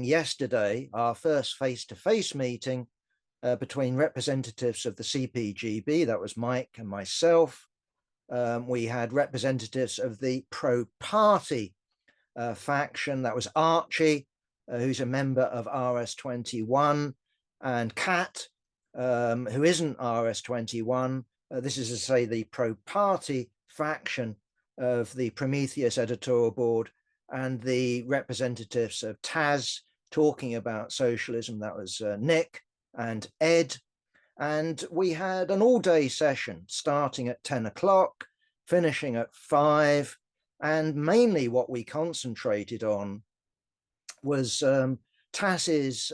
yesterday our first face-to-face meeting between representatives of the CPGB, that was Mike and myself. We had representatives of the pro-party faction, that was Archie, who's a member of RS21, and Kat, who isn't RS21. This is to say the pro-party faction of the Prometheus editorial board, and the representatives of Taz talking about socialism, that was Nick and Ed. And we had an all-day session starting at 10 o'clock, finishing at 5. And mainly what we concentrated on was Taz's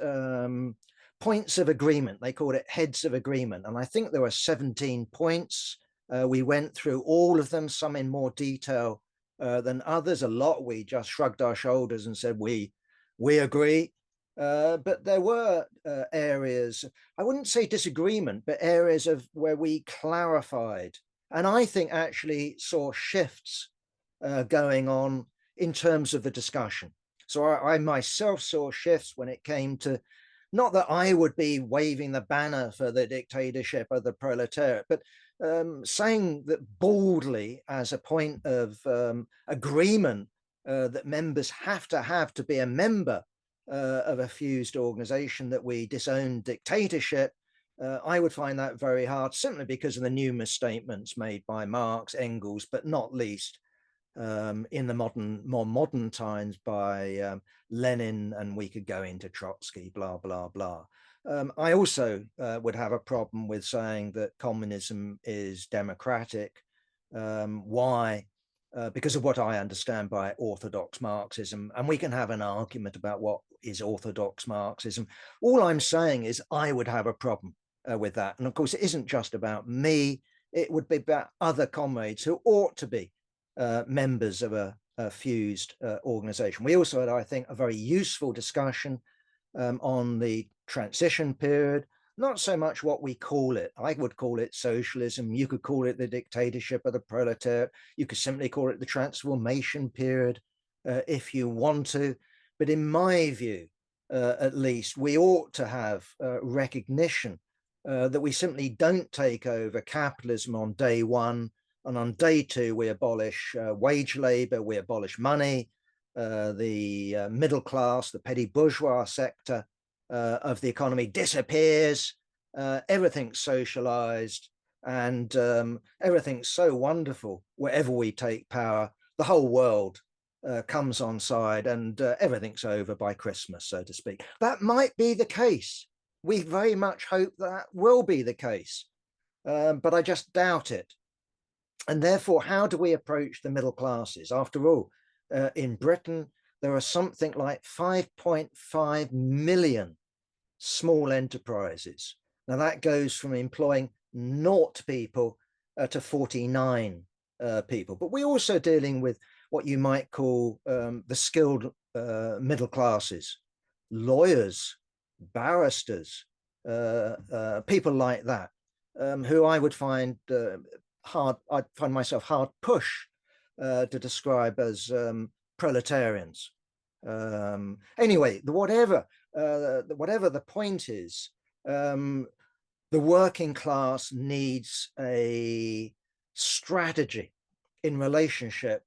points of agreement. They called it heads of agreement. And I think there were 17 points. We went through all of them, some in more detail than others. A lot we just shrugged our shoulders and said, we agree. But there were areas, I wouldn't say disagreement, but areas of where we clarified, and I think actually saw shifts going on in terms of the discussion. So I myself saw shifts when it came to, not that I would be waving the banner for the dictatorship of the proletariat, but saying that boldly as a point of agreement that members have to be a member of a fused organization, that we disown dictatorship. I would find that very hard, simply because of the numerous statements made by Marx, Engels, but not least in the more modern times by Lenin, and we could go into Trotsky, blah, blah, blah. I also would have a problem with saying that communism is democratic. Why? Because of what I understand by orthodox Marxism, and we can have an argument about what is orthodox Marxism. All I'm saying is I would have a problem with that. And of course, it isn't just about me. It would be about other comrades who ought to be members of a fused organization. We also had, I think, a very useful discussion on the transition period, not so much what we call it. I would call it socialism. You could call it the dictatorship of the proletariat. You could simply call it the transformation period if you want to. But in my view, at least, we ought to have recognition that we simply don't take over capitalism on day one, and on day two, we abolish wage labor, we abolish money, the middle class, the petty bourgeois sector of the economy disappears, everything's socialized, and everything's so wonderful. Wherever we take power, the whole world comes on side, and everything's over by Christmas, so to speak. That might be the case. We very much hope that will be the case, but I just doubt it. And therefore, how do we approach the middle classes? After all, in Britain, there are something like 5.5 million small enterprises. Now that goes from employing 0 people to 49 people. But we're also dealing with what you might call the skilled middle classes, lawyers, barristers, people like that, who I would find I'd find myself hard push to describe as proletarians. Anyway, whatever the point is, the working class needs a strategy in relationship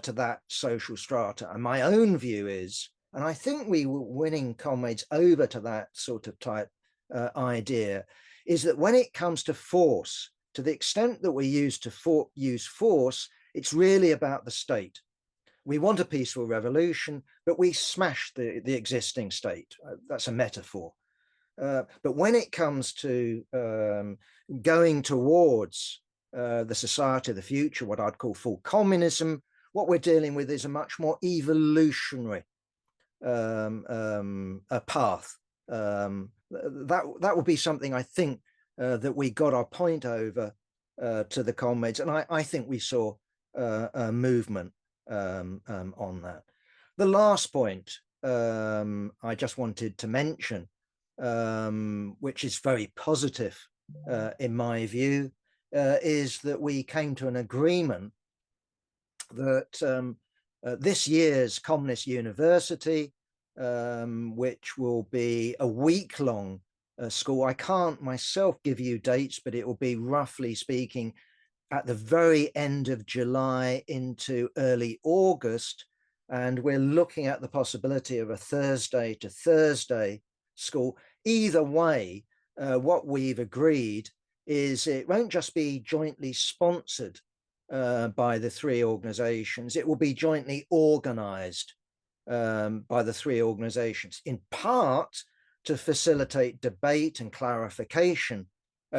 to that social strata. And my own view is, and I think we were winning comrades over to that sort of type idea, is that when it comes to force, to the extent that we use force, it's really about the state. We want a peaceful revolution, but we smash the existing state. That's a metaphor. But when it comes to going towards the society of the future, what I'd call full communism, what we're dealing with is a much more evolutionary a path. That would be something I think that we got our point over to the comrades, and I think we saw a movement on that. The last point I just wanted to mention, which is very positive in my view, is that we came to an agreement that this year's Communist University which will be a week-long school. I can't myself give you dates, but it will be, roughly speaking, at the very end of July into early August. And we're looking at the possibility of a Thursday to Thursday school. Either way, what we've agreed is it won't just be jointly sponsored by the three organizations, it will be jointly organized by the three organizations, in part to facilitate debate and clarification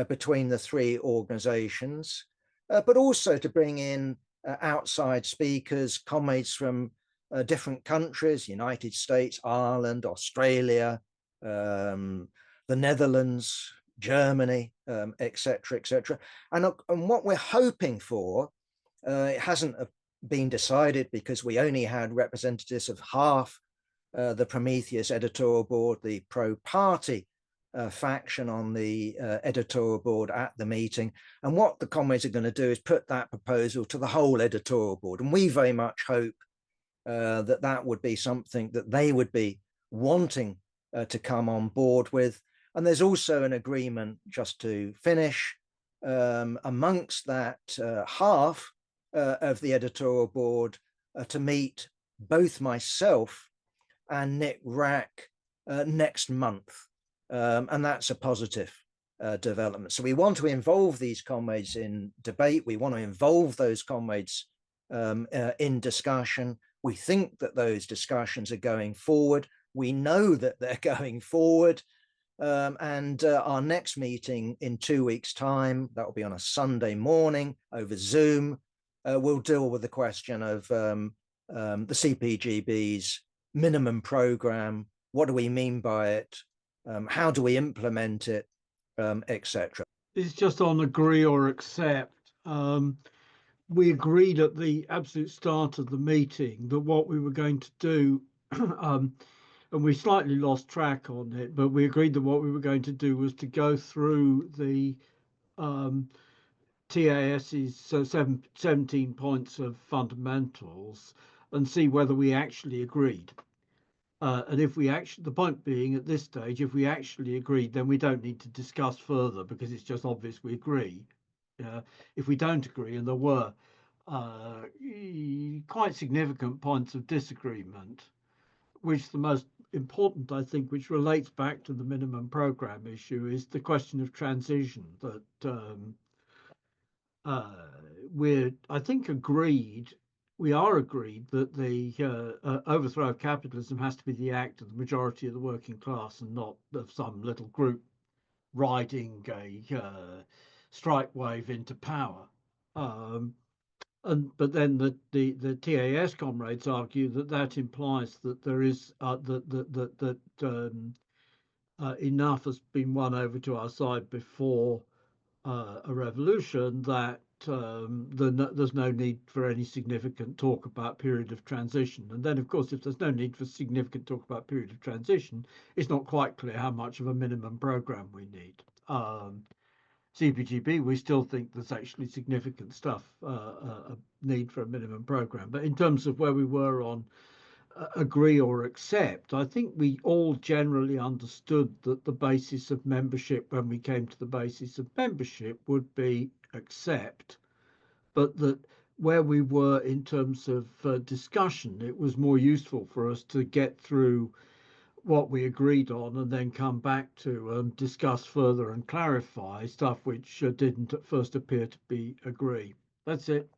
between the three organizations, but also to bring in outside speakers, comrades from different countries, United States, Ireland, Australia, the Netherlands, Germany, etc., etc. And what we're hoping for, it hasn't been decided because we only had representatives of half the Prometheus editorial board, the pro-party faction on the editorial board at the meeting. And what the comrades are going to do is put that proposal to the whole editorial board. And we very much hope that that would be something that they would be wanting to come on board with. And there's also an agreement, just to finish, amongst that half of the editorial board to meet both myself and Nick Rack next month. And that's a positive development. So we want to involve these comrades in debate. We want to involve those comrades in discussion. We think that those discussions are going forward. We know that they're going forward. And our next meeting in 2 weeks' time, that will be on a Sunday morning over Zoom, we'll deal with the question of the CPGB's minimum program. What do we mean by it? How do we implement it, etc. It's just on agree or accept. We agreed at the absolute start of the meeting that what we were going to do, and we slightly lost track on it, but we agreed that what we were going to do was to go through the TAS's 17 points of fundamentals and see whether we actually agreed. And if we actually, the point being at this stage, if we actually agreed, then we don't need to discuss further because it's just obvious we agree. If we don't agree, and there were quite significant points of disagreement, which the most important, I think, which relates back to the minimum program issue, is the question of transition that we're, I think, agreed. We are agreed that the overthrow of capitalism has to be the act of the majority of the working class and not of some little group riding a strike wave into power. But then the TAS comrades argue that that implies that there is that enough has been won over to our side before a revolution that there's no need for any significant talk about period of transition. And then, of course, if there's no need for significant talk about period of transition, it's not quite clear how much of a minimum program we need. CPGB, we still think there's actually significant stuff, a need for a minimum program. But in terms of where we were on agree or accept, I think we all generally understood that the basis of membership, when we came to the basis of membership, would be accept, but that where we were in terms of discussion, it was more useful for us to get through what we agreed on and then come back to discuss further and clarify stuff which didn't at first appear to be agree. That's it.